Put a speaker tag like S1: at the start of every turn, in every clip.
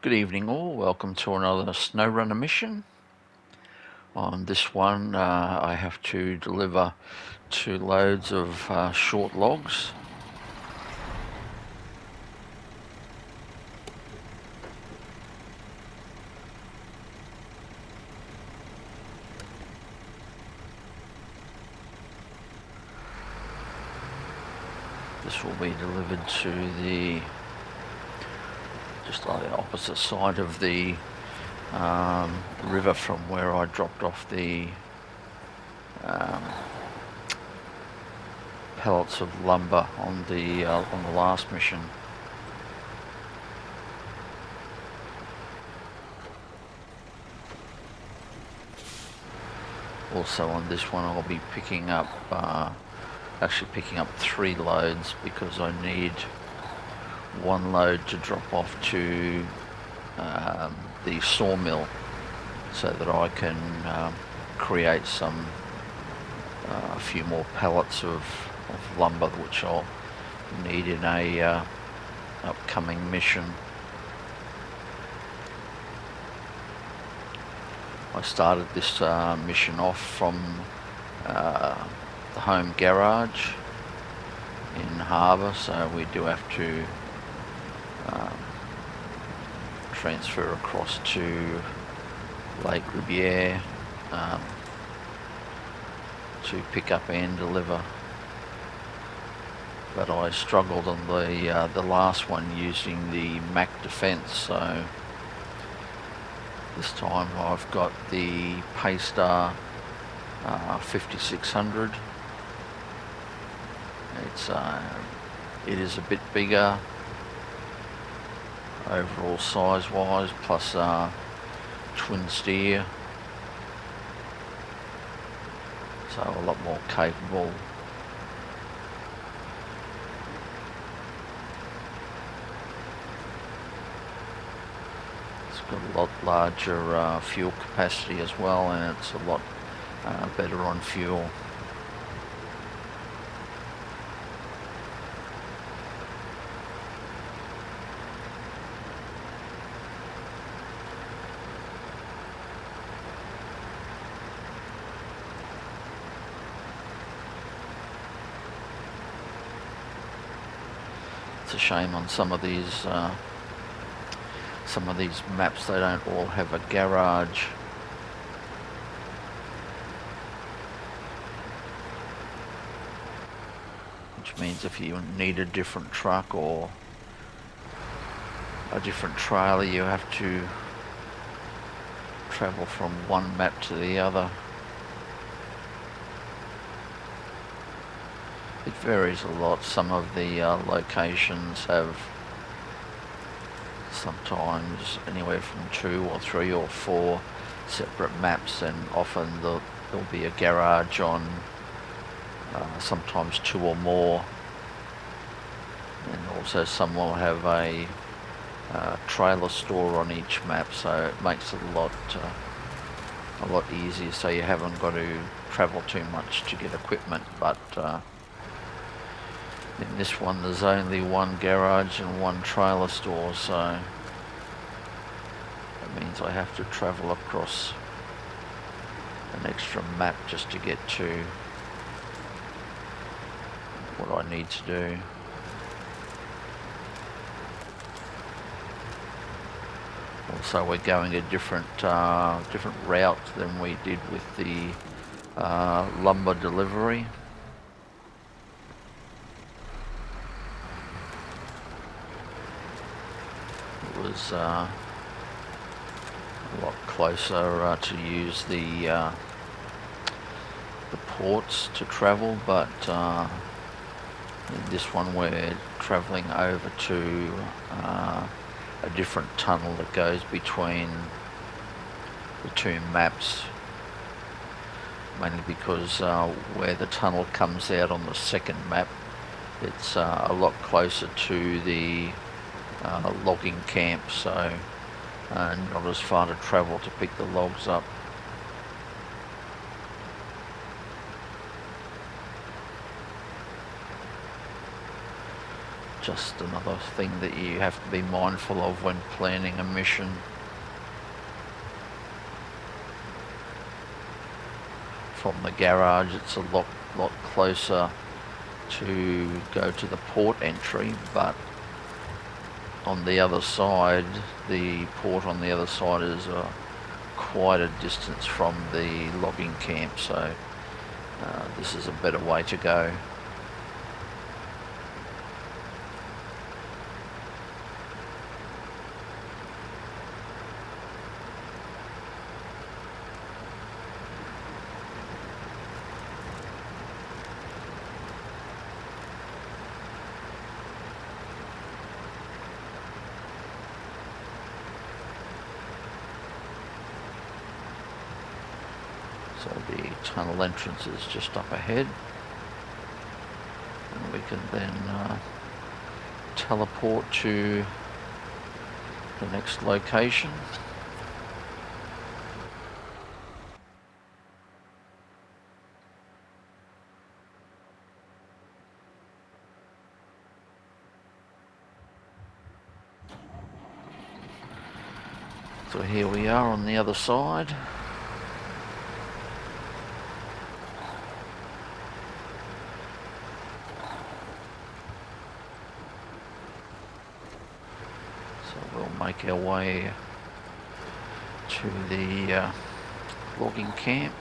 S1: Good evening all, welcome to another snow runner mission. On this one I have to deliver 2 loads of short logs. This will be delivered to the just on the opposite side of the river from where I dropped off the pellets of lumber on the last mission. Also on this one I'll be picking up actually picking up 3 loads because I need 1 load to drop off to the sawmill so that I can create a few more pallets of lumber which I'll need in a upcoming mission. I started this mission off from the home garage in harbour, so we do have to transfer across to Lake Rebiere to pick up and deliver. But I struggled on the last one using the Mac Defence, so this time I've got the Paystar 5600. It is a bit bigger overall size wise, plus twin steer, so a lot more capable. It's got a lot larger fuel capacity as well, and it's a lot better on fuel. It's a shame on some of these maps they don't all have a garage. Which means if you need a different truck or a different trailer, you have to travel from one map to the other. It varies a lot. Some of the locations have sometimes anywhere from 2 or 3 or 4 separate maps, and often there'll be a garage on sometimes 2 or more, and also some will have a trailer store on each map, so it makes it a lot easier, so you haven't got to travel too much to get equipment. But in this one there's only 1 garage and 1 trailer store, so that means I have to travel across an extra map just to get to what I need to do. Also, we're going a different route than we did with the lumber delivery. It was a lot closer to use the ports to travel, but in this one we're travelling over to a different tunnel that goes between the 2 maps, mainly because where the tunnel comes out on the second map, it's a lot closer to the logging camp, so not as far to travel to pick the logs up. Just another thing that you have to be mindful of when planning a mission. From the garage, it's a lot closer to go to the port entry, but on the other side, the port on the other side is quite a distance from the logging camp, so this is a better way to go. So the tunnel entrance is just up ahead, and we can then teleport to the next location. So here we are on the other side. Make our way to the logging camp.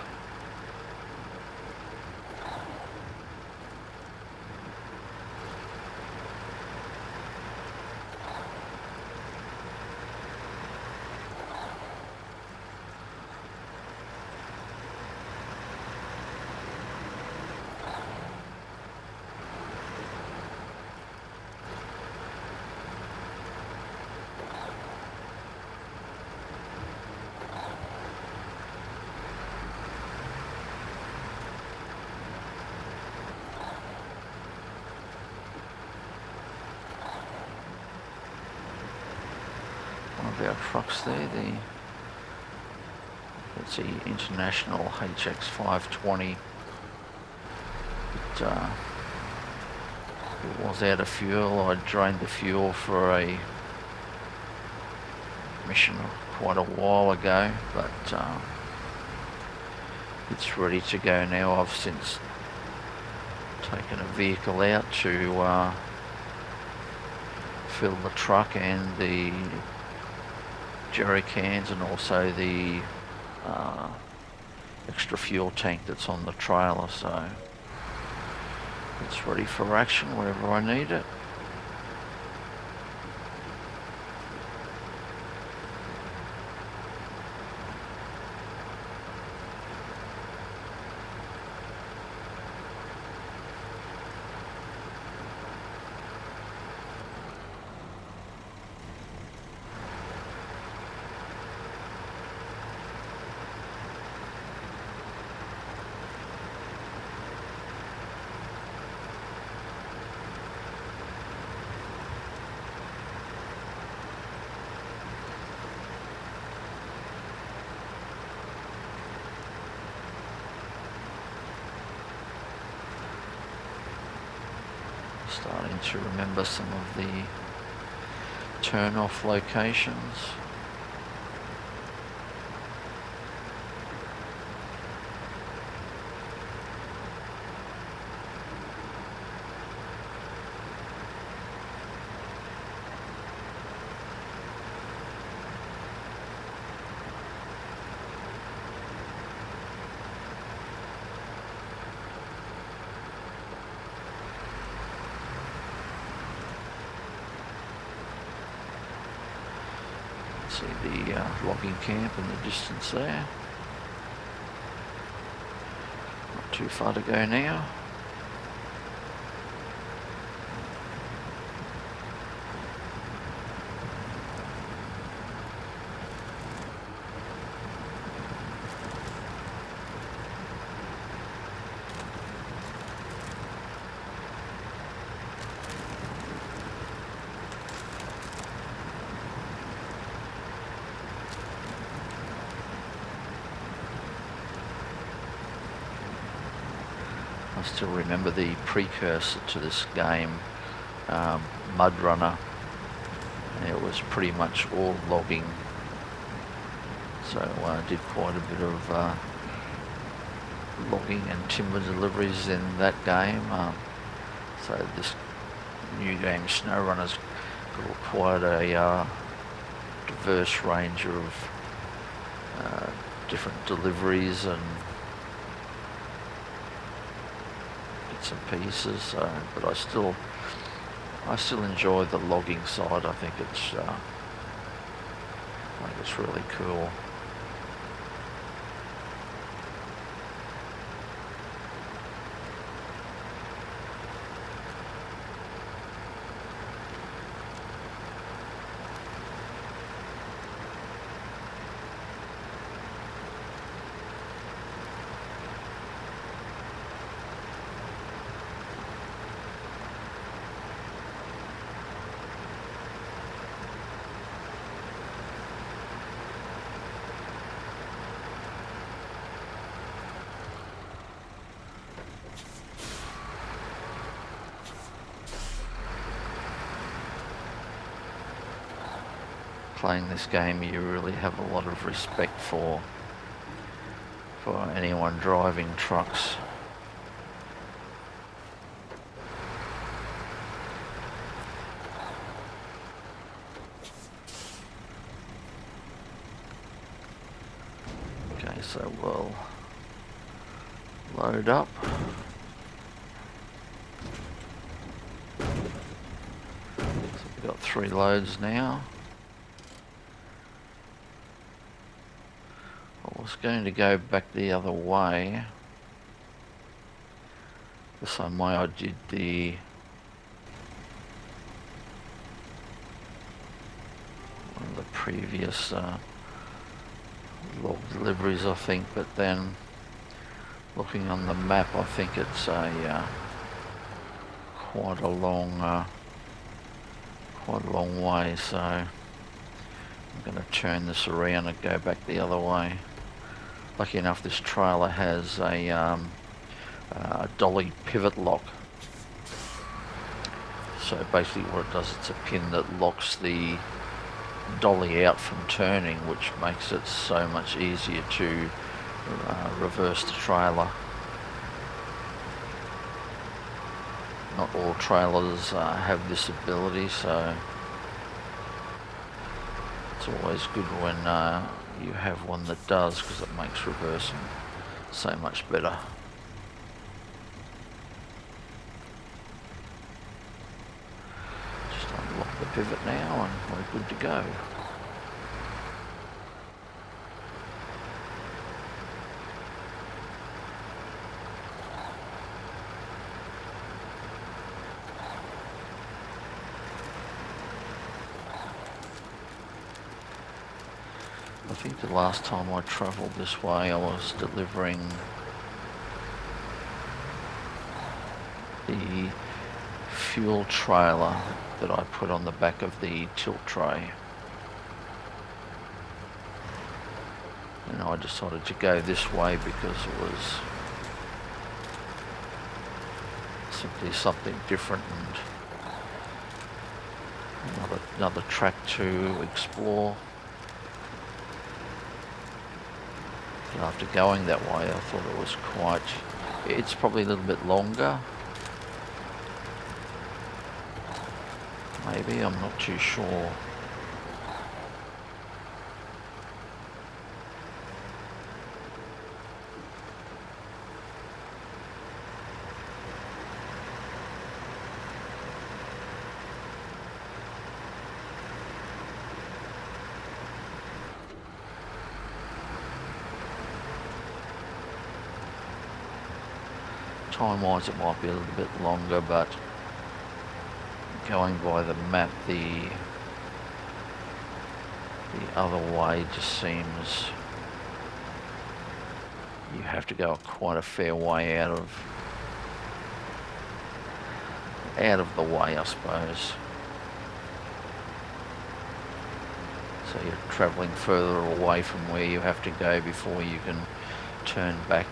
S1: Our trucks there, that's the International HX520. It was out of fuel. I drained the fuel for a mission quite a while ago, but it's ready to go now. I've since taken a vehicle out to fill the truck and the jerry cans, and also the extra fuel tank that's on the trailer, so it's ready for action wherever I need it. Starting to remember some of the turn-off locations. See the logging camp in the distance there. Not too far to go now. I still remember the precursor to this game, mud runner, and it was pretty much all logging. So I did quite a bit of logging and timber deliveries in that game. So this new game, SnowRunner's got quite a diverse range of different deliveries and bits and pieces. So, but I still enjoy the logging side. I think it's really cool. Playing this game, you really have a lot of respect for anyone driving trucks. Okay, so we'll load up. So we've got 3 loads now. I was going to go back the other way, the same way I did one of the previous log deliveries, I think. But then looking on the map, I think it's a quite a long way. So I'm going to turn this around and go back the other way. Lucky enough, this trailer has a dolly pivot lock. So basically what it does, it's a pin that locks the dolly out from turning, which makes it so much easier to reverse the trailer. Not all trailers have this ability, so it's always good when you have one that does, because it makes reversing so much better. Just unlock the pivot now and we're good to go. I think the last time I travelled this way, I was delivering the fuel trailer that I put on the back of the tilt tray. And I decided to go this way because it was simply something different and another track to explore. After going that way, I thought it was it's probably a little bit longer. Maybe, I'm not too sure. Time-wise it might be a little bit longer, but going by the map, the other way just seems you have to go quite a fair way out of the way, I suppose. So you're travelling further away from where you have to go before you can turn back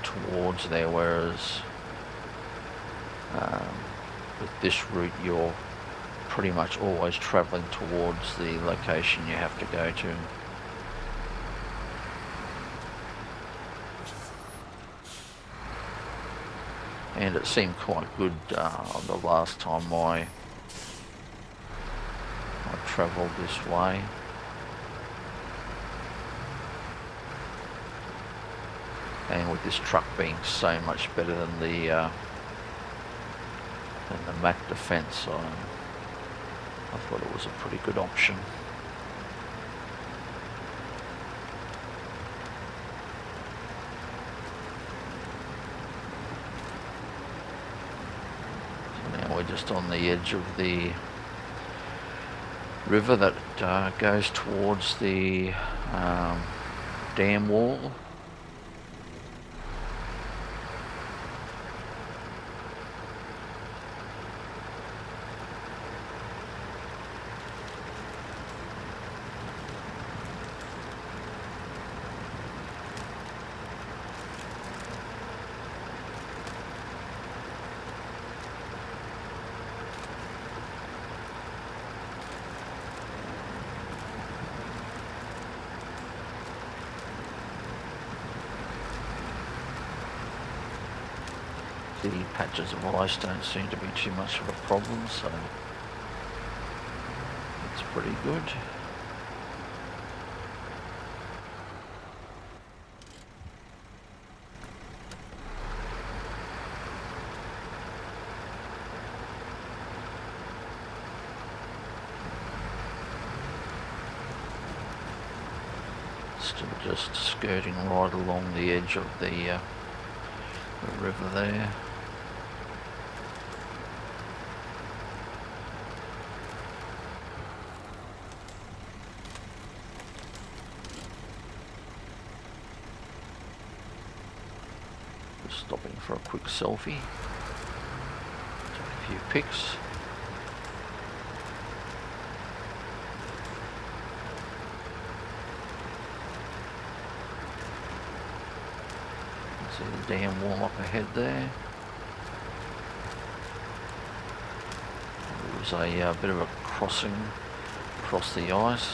S1: towards there, whereas with this route you're pretty much always travelling towards the location you have to go to. And it seemed quite good the last time I travelled this way. And with this truck being so much better than the Mac Defence, I thought it was a pretty good option. So now we're just on the edge of the river that goes towards the dam wall. The patches of ice don't seem to be too much of a problem, so it's pretty good. Still just skirting right along the edge of the river there. Just stopping for a quick selfie. Take a few pics. See the dam wall up ahead there. There was a bit of a crossing across the ice.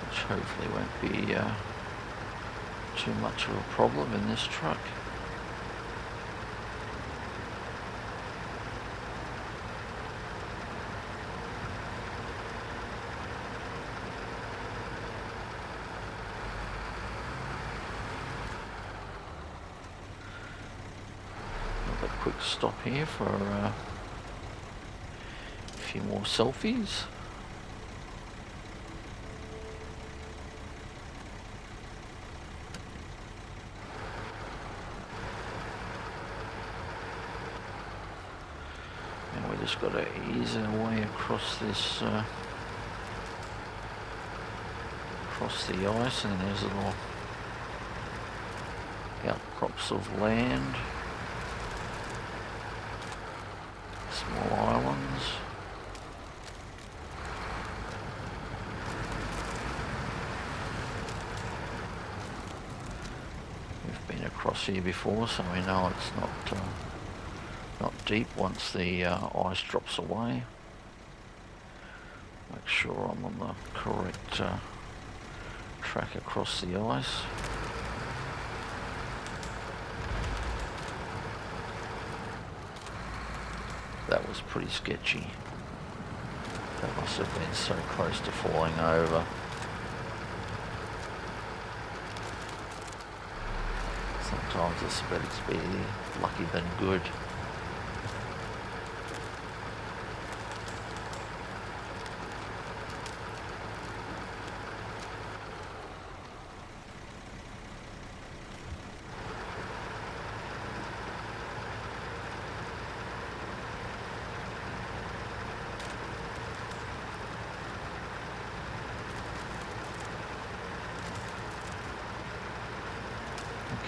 S1: Which hopefully won't be too much of a problem in this truck. Quick stop here for a few more selfies. And we just got to ease our way across this across the ice, and there's little outcrops of land. Small islands. We've been across here before, so we know it's not deep once the ice drops away. Make sure I'm on the correct track across the ice. That was pretty sketchy. That must have been so close to falling over. Sometimes it's better to be lucky than good.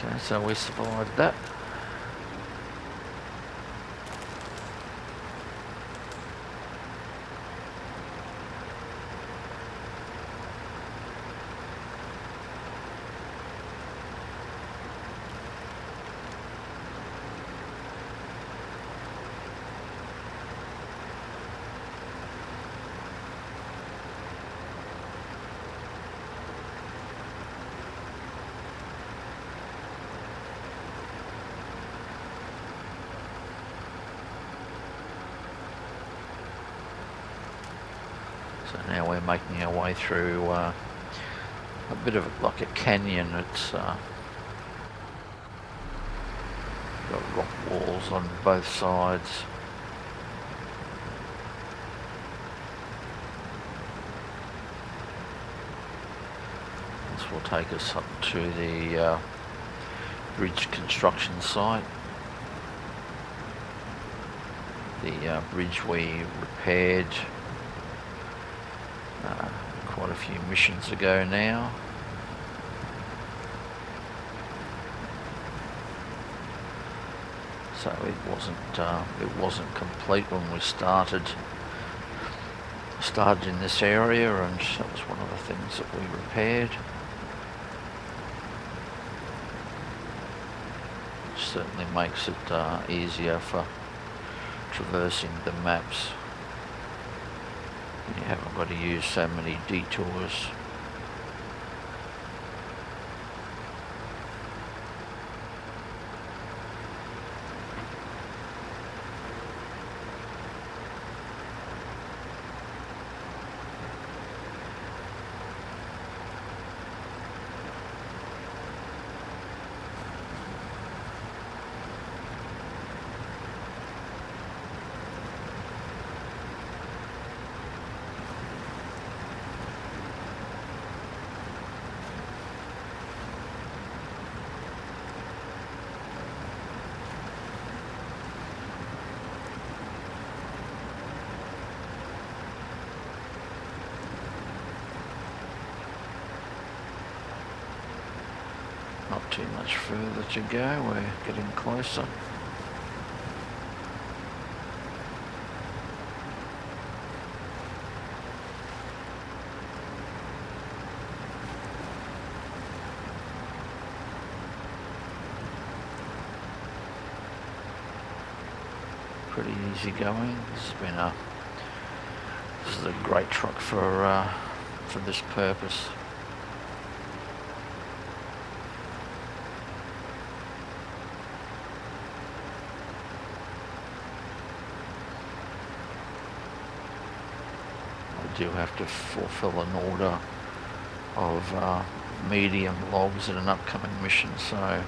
S1: Okay, so we survived that. So now we're making our way through a bit of like a canyon. It's got rock walls on both sides. This will take us up to the bridge construction site. The bridge we repaired quite a few missions ago now. So it wasn't complete when we started in this area, and that was one of the things that we repaired. Which certainly makes it easier for traversing the maps. You haven't got to use so many detours. Not too much further to go, we're getting closer. Pretty easy going. This is a great truck for this purpose. I do have to fulfill an order of medium logs in an upcoming mission, so I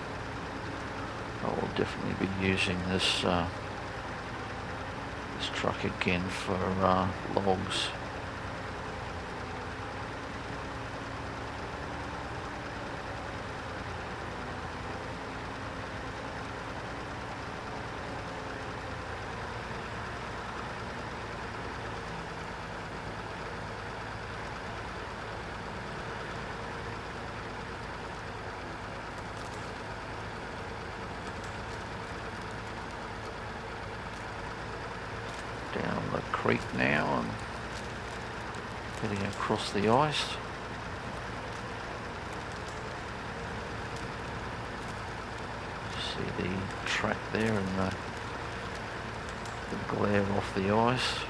S1: will definitely be using this truck again for logs. Down the creek now and heading across the ice. See the track there and the glare off the ice.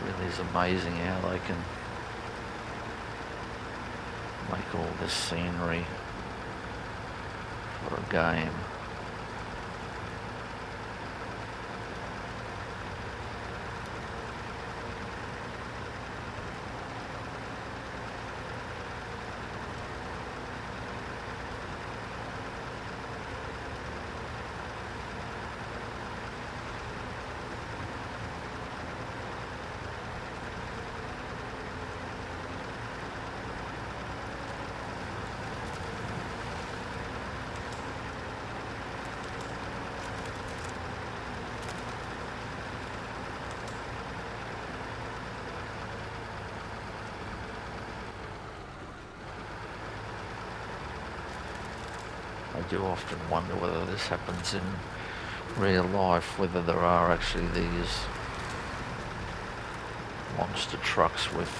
S1: It is amazing how they can make all this scenery for a game. I do often wonder whether this happens in real life, whether there are actually these monster trucks with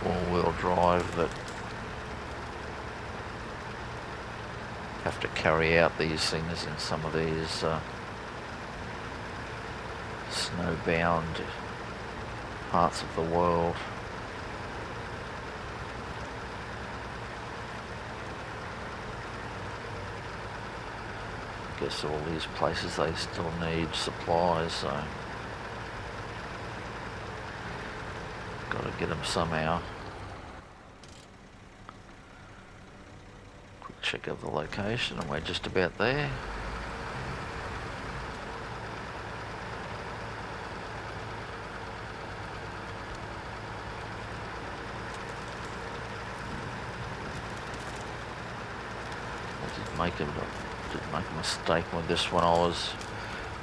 S1: all-wheel drive that have to carry out these things in some of these snowbound parts of the world. I guess all these places, they still need supplies, so got to get them somehow. Quick check of the location, and we're just about there. Did make a mistake with this one. I was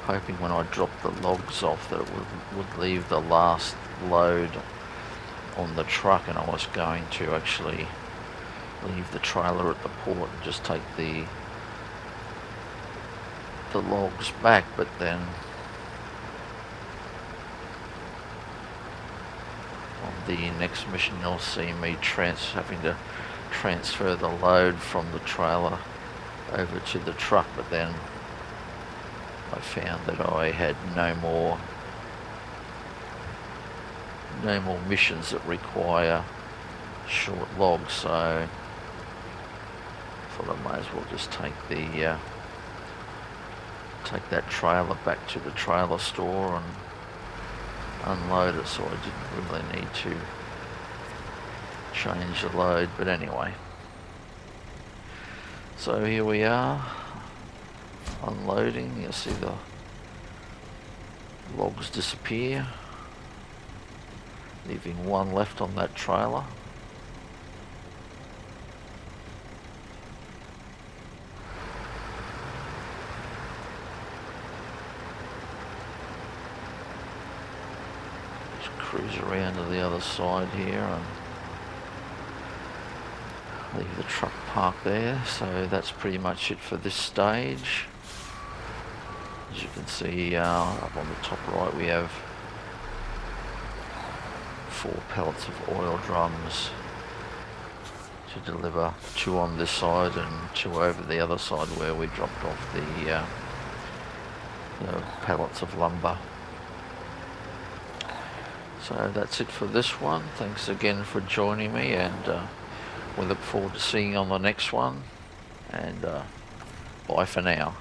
S1: hoping when I dropped the logs off that it would leave the last load on the truck, and I was going to actually leave the trailer at the port and just take the logs back, but then on the next mission you'll see me having to transfer the load from the trailer over to the truck, but then I found that I had no more missions that require short logs, so I thought I might as well just take that trailer back to the trailer store and unload it, so I didn't really need to change the load. But anyway, so here we are, unloading. You'll see the logs disappear, leaving one left on that trailer. Just cruise around to the other side here and leave the truck parked there. So that's pretty much it for this stage. As you can see, up on the top right we have 4 pallets of oil drums to deliver, 2 on this side and 2 over the other side where we dropped off the pallets of lumber. So that's it for this one. Thanks again for joining me, and we look forward to seeing you on the next one, and bye for now.